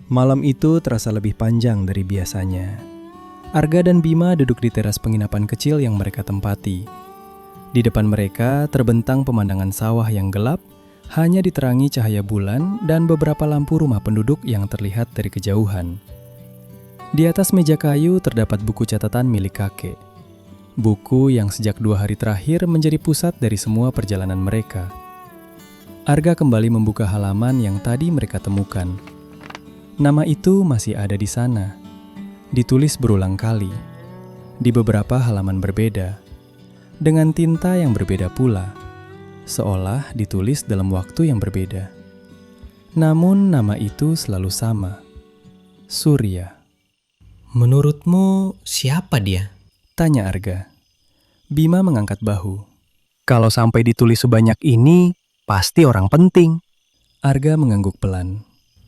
Malam itu terasa lebih panjang dari biasanya. Arga dan Bima duduk di teras penginapan kecil yang mereka tempati. Di depan mereka terbentang pemandangan sawah yang gelap, hanya diterangi cahaya bulan dan beberapa lampu rumah penduduk yang terlihat dari kejauhan. Di atas meja kayu terdapat buku catatan milik kakek. Buku yang sejak 2 hari terakhir menjadi pusat dari semua perjalanan mereka. Arga kembali membuka halaman yang tadi mereka temukan. Nama itu masih ada di sana, ditulis berulang kali, di beberapa halaman berbeda, dengan tinta yang berbeda pula, seolah ditulis dalam waktu yang berbeda. Namun nama itu selalu sama, Surya. Menurutmu siapa dia? Tanya Arga. Bima mengangkat bahu. Kalau sampai ditulis sebanyak ini, pasti orang penting. Arga mengangguk pelan.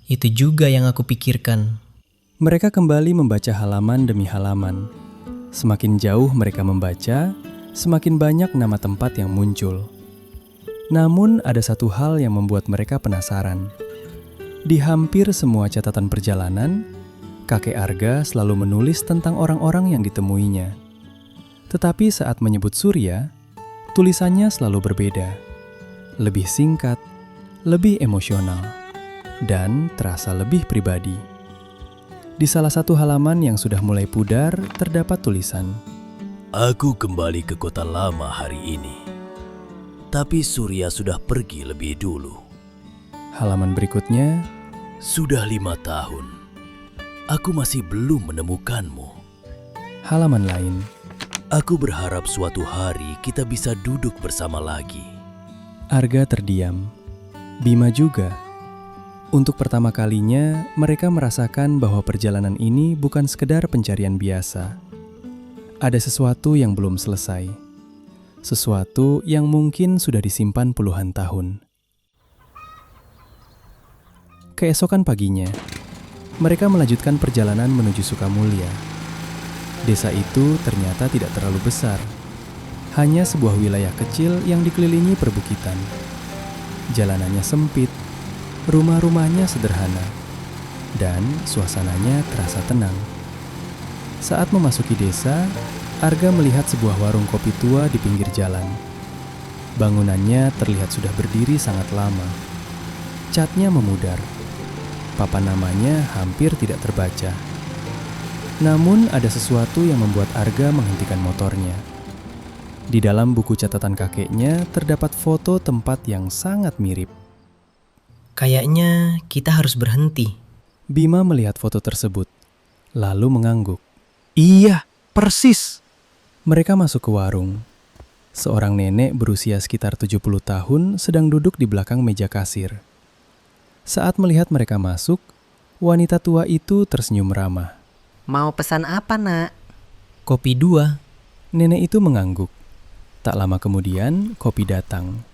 Itu juga yang aku pikirkan. Mereka kembali membaca halaman demi halaman. Semakin jauh mereka membaca, semakin banyak nama tempat yang muncul. Namun ada satu hal yang membuat mereka penasaran. Di hampir semua catatan perjalanan, kakek Arga selalu menulis tentang orang-orang yang ditemuinya. Tetapi saat menyebut Surya, tulisannya selalu berbeda. Lebih singkat, lebih emosional, dan terasa lebih pribadi. Di salah satu halaman yang sudah mulai pudar, terdapat tulisan, "Aku kembali ke kota lama hari ini, tapi Surya sudah pergi lebih dulu." Halaman berikutnya, "Sudah 5 tahun, aku masih belum menemukanmu." halaman lain, "Aku berharap suatu hari kita bisa duduk bersama lagi." Arga terdiam. Bima juga. Untuk pertama kalinya, mereka merasakan bahwa perjalanan ini bukan sekedar pencarian biasa. Ada sesuatu yang belum selesai. Sesuatu yang mungkin sudah disimpan puluhan tahun. Keesokan paginya, mereka melanjutkan perjalanan menuju Sukamulya. Desa itu ternyata tidak terlalu besar. Hanya sebuah wilayah kecil yang dikelilingi perbukitan. Jalanannya sempit, rumah-rumahnya sederhana, dan suasananya terasa tenang. Saat memasuki desa, Arga melihat sebuah warung kopi tua di pinggir jalan. Bangunannya terlihat sudah berdiri sangat lama. Catnya memudar. Papan namanya hampir tidak terbaca. Namun ada sesuatu yang membuat Arga menghentikan motornya. Di dalam buku catatan kakeknya terdapat foto tempat yang sangat mirip. Kayaknya kita harus berhenti. Bima melihat foto tersebut, lalu mengangguk. Iya, persis. Mereka masuk ke warung. Seorang nenek berusia sekitar 70 tahun sedang duduk di belakang meja kasir. Saat melihat mereka masuk, wanita tua itu tersenyum ramah. Mau pesan apa, Nak? Kopi 2. Nenek itu mengangguk. Tak lama kemudian, kopi datang.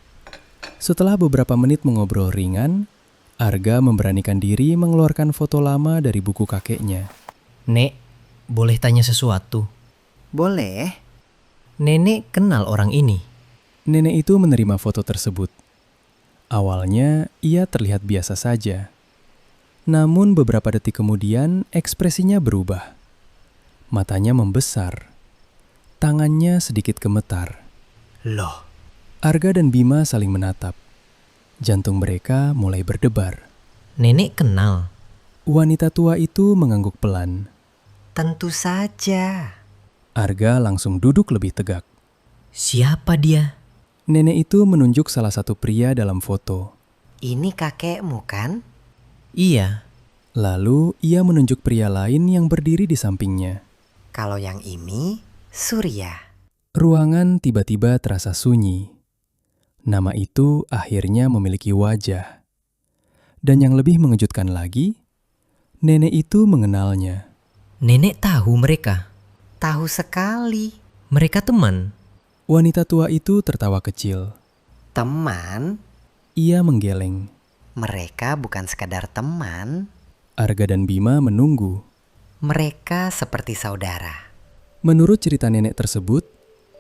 Setelah beberapa menit mengobrol ringan, Arga memberanikan diri mengeluarkan foto lama dari buku kakeknya. Nek, boleh tanya sesuatu? Boleh. Nenek kenal orang ini. Nenek itu menerima foto tersebut. Awalnya, ia terlihat biasa saja. Namun beberapa detik kemudian, ekspresinya berubah. Matanya membesar. Tangannya sedikit gemetar. Loh, Arga dan Bima saling menatap. Jantung mereka mulai berdebar. Nenek kenal. Wanita tua itu mengangguk pelan. Tentu saja. Arga langsung duduk lebih tegak. Siapa dia? Nenek itu menunjuk salah satu pria dalam foto. Ini kakekmu kan? Iya. Lalu ia menunjuk pria lain yang berdiri di sampingnya. Kalau yang ini, Surya. Ruangan tiba-tiba terasa sunyi. Nama itu akhirnya memiliki wajah. Dan yang lebih mengejutkan lagi, nenek itu mengenalnya. Nenek tahu mereka. Tahu sekali. Mereka teman. Wanita tua itu tertawa kecil. Teman? Ia menggeleng. Mereka bukan sekadar teman. Arga dan Bima menunggu. Mereka seperti saudara. Menurut cerita nenek tersebut,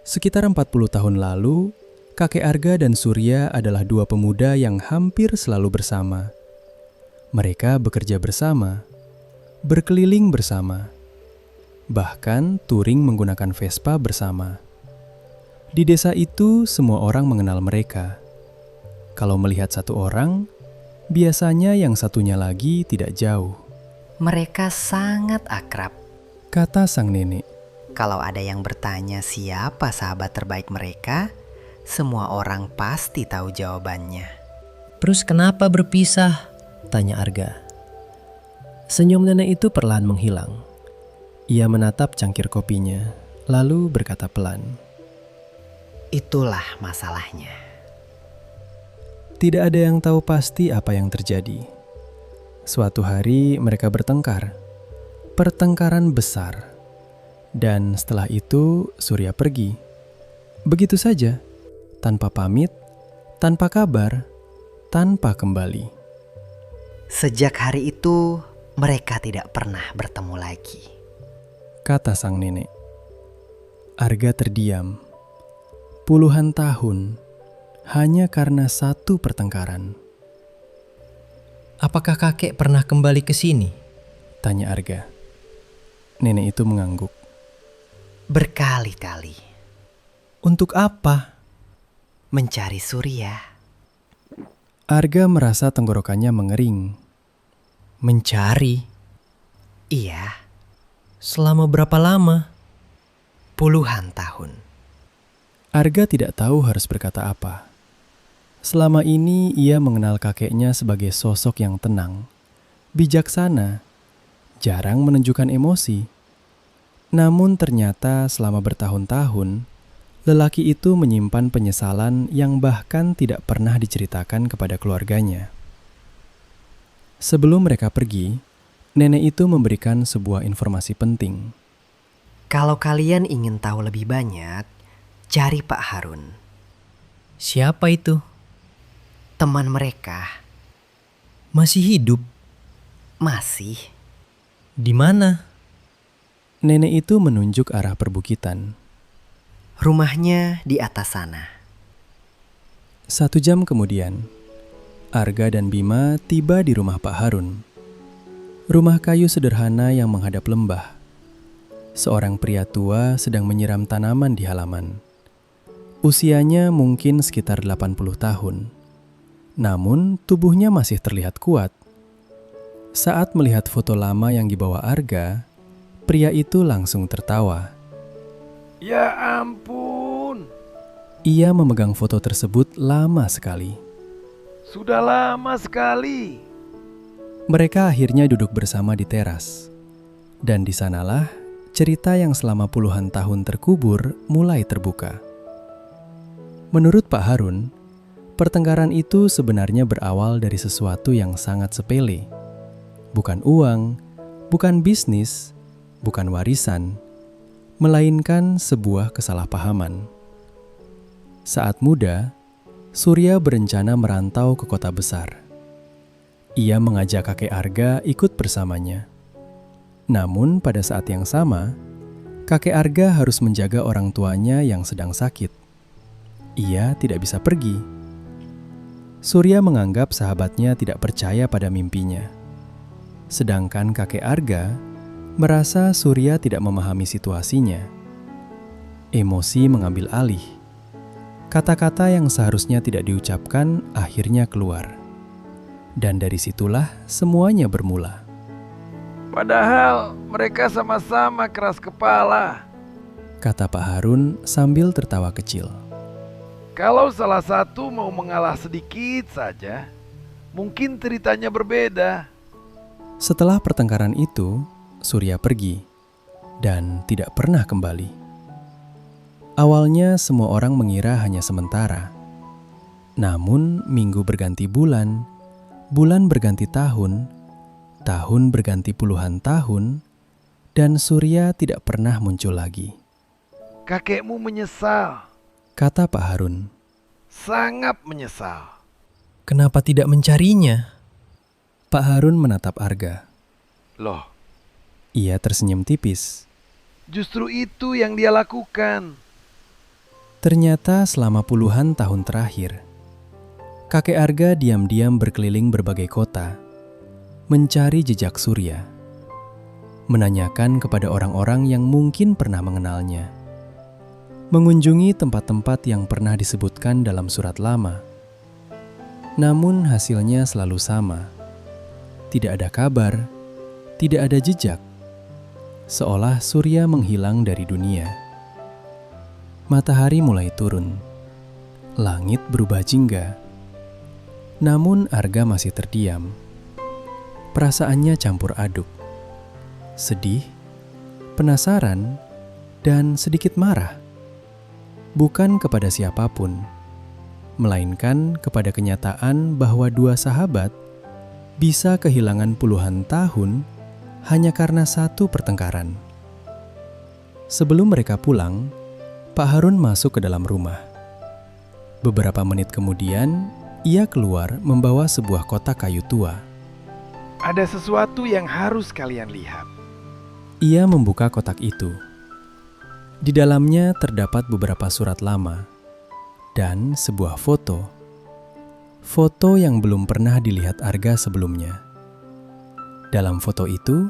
sekitar 40 tahun lalu, kakek Arga dan Surya adalah dua pemuda yang hampir selalu bersama. Mereka bekerja bersama, berkeliling bersama. Bahkan touring menggunakan Vespa bersama. Di desa itu semua orang mengenal mereka. Kalau melihat satu orang, biasanya yang satunya lagi tidak jauh, Mereka sangat akrab. kata sang nenek. Kalau ada yang bertanya siapa sahabat terbaik mereka, semua orang pasti tahu jawabannya. Terus kenapa berpisah? Tanya Arga. Senyum nenek itu perlahan menghilang. Ia menatap cangkir kopinya, lalu berkata pelan, Itulah masalahnya. tidak ada yang tahu pasti apa yang terjadi. Suatu hari mereka bertengkar. Pertengkaran besar. Dan setelah itu Surya pergi. Begitu saja, tanpa pamit, tanpa kabar, tanpa kembali. Sejak hari itu, mereka tidak pernah bertemu lagi. Kata sang nenek. Arga terdiam. Puluhan tahun hanya karena satu pertengkaran. Apakah kakek pernah kembali ke sini? Tanya Arga. Nenek itu mengangguk. Berkali-kali Untuk apa? mencari Surya. Arga merasa tenggorokannya mengering. Mencari? Iya, Selama berapa lama? puluhan tahun. Arga tidak tahu harus berkata apa. Selama ini ia mengenal kakeknya sebagai sosok yang tenang, bijaksana, jarang menunjukkan emosi. Namun ternyata selama bertahun-tahun, lelaki itu menyimpan penyesalan yang bahkan tidak pernah diceritakan kepada keluarganya. Sebelum mereka pergi, nenek itu memberikan sebuah informasi penting. Kalau kalian ingin tahu lebih banyak, cari Pak Harun. Siapa itu? Teman mereka Masih hidup? masih. Di mana? Nenek itu menunjuk arah perbukitan. Rumahnya di atas sana. 1 jam kemudian, Arga dan Bima tiba di rumah Pak Harun. Rumah kayu sederhana yang menghadap lembah. Seorang pria tua sedang menyiram tanaman di halaman. Usianya mungkin sekitar 80 tahun. Namun tubuhnya masih terlihat kuat. Saat melihat foto lama yang dibawa Arga, pria itu langsung tertawa. Ya ampun, Ia memegang foto tersebut lama sekali. sudah lama sekali. Mereka akhirnya duduk bersama di teras. Dan di sanalah cerita yang selama puluhan tahun terkubur mulai terbuka. Menurut Pak Harun, pertengkaran itu sebenarnya berawal dari sesuatu yang sangat sepele. Bukan uang, bukan bisnis, bukan warisan, melainkan sebuah kesalahpahaman. Saat muda, Surya berencana merantau ke kota besar. Ia mengajak kakek Arga ikut bersamanya. Namun pada saat yang sama, kakek Arga harus menjaga orang tuanya yang sedang sakit. Ia tidak bisa pergi. Surya menganggap sahabatnya tidak percaya pada mimpinya. Sedangkan kakek Arga merasa Surya tidak memahami situasinya. Emosi mengambil alih. Kata-kata yang seharusnya tidak diucapkan akhirnya keluar. Dan dari situlah semuanya bermula. Padahal mereka sama-sama keras kepala. Kata Pak Harun sambil tertawa kecil. Kalau salah satu mau mengalah sedikit saja, mungkin ceritanya berbeda. Setelah pertengkaran itu, Surya pergi dan tidak pernah kembali. Awalnya semua orang mengira hanya sementara. Namun minggu berganti bulan, bulan berganti tahun, tahun berganti puluhan tahun, dan Surya tidak pernah muncul lagi. Kakekmu menyesal, Kata Pak Harun. sangat menyesal. Kenapa tidak mencarinya? Pak Harun menatap Arga. Loh, Ia tersenyum tipis. justru itu yang dia lakukan. Ternyata selama puluhan tahun terakhir, kakek Arga diam-diam berkeliling berbagai kota, mencari jejak Surya. menanyakan kepada orang-orang yang mungkin pernah mengenalnya, mengunjungi tempat-tempat yang pernah disebutkan dalam surat lama. Namun hasilnya selalu sama. Tidak ada kabar, tidak ada jejak. Seolah surya menghilang dari dunia. Matahari mulai turun. Langit berubah jingga. Namun Arga masih terdiam. Perasaannya campur aduk. Sedih, penasaran, dan sedikit marah. Bukan kepada siapapun, melainkan kepada kenyataan bahwa dua sahabat bisa kehilangan puluhan tahun hanya karena satu pertengkaran. Sebelum mereka pulang, Pak Harun masuk ke dalam rumah. Beberapa menit kemudian, ia keluar membawa sebuah kotak kayu tua. Ada sesuatu yang harus kalian lihat. Ia membuka kotak itu. Di dalamnya terdapat beberapa surat lama dan sebuah foto. Foto yang belum pernah dilihat Arga sebelumnya. Dalam foto itu,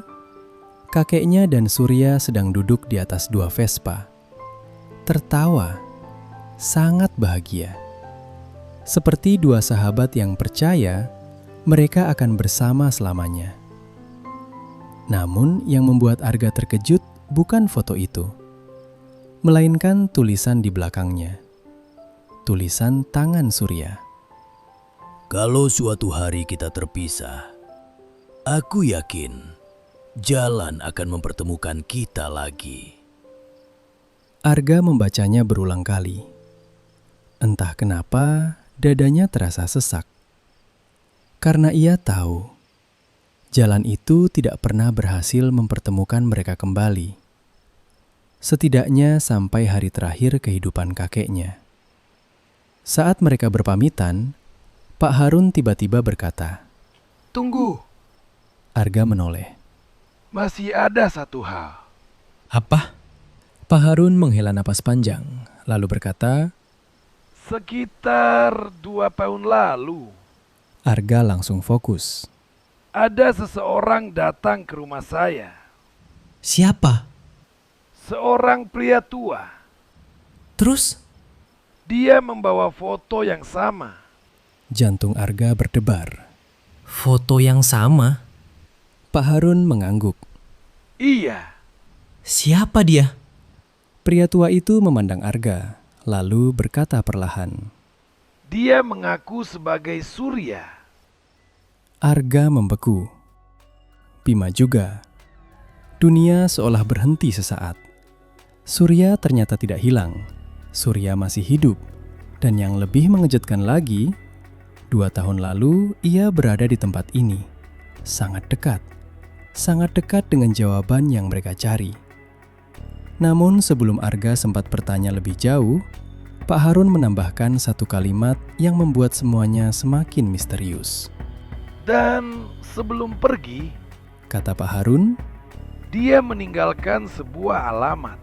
kakeknya dan Surya sedang duduk di atas dua Vespa. Tertawa, sangat bahagia. Seperti dua sahabat yang percaya mereka akan bersama selamanya. Namun yang membuat Arga terkejut bukan foto itu, melainkan tulisan di belakangnya. Tulisan tangan Surya. Kalau suatu hari kita terpisah, aku yakin jalan akan mempertemukan kita lagi. Arga membacanya berulang kali. Entah kenapa dadanya terasa sesak. Karena ia tahu jalan itu tidak pernah berhasil mempertemukan mereka kembali. Setidaknya sampai hari terakhir kehidupan kakeknya. Saat mereka berpamitan, Pak Harun tiba-tiba berkata, Tunggu, Arga menoleh. masih ada satu hal. Apa? Pak Harun menghela napas panjang, lalu berkata, Sekitar 2 tahun lalu, Arga langsung fokus. ada seseorang datang ke rumah saya. Siapa? Seorang pria tua. Terus? Dia membawa foto yang sama. Jantung Arga berdebar. Foto yang sama? Pak Harun mengangguk. Iya, Siapa dia? Pria tua itu memandang Arga, lalu berkata perlahan. dia mengaku sebagai Surya. Arga membeku. Bima juga. Dunia seolah berhenti sesaat. Surya ternyata tidak hilang. Surya masih hidup. Dan yang lebih mengejutkan lagi, 2 tahun lalu ia berada di tempat ini. Sangat dekat. Sangat dekat dengan jawaban yang mereka cari. Namun sebelum Arga sempat bertanya lebih jauh, Pak Harun menambahkan satu kalimat yang membuat semuanya semakin misterius. Dan sebelum pergi, Kata Pak Harun, dia meninggalkan sebuah alamat.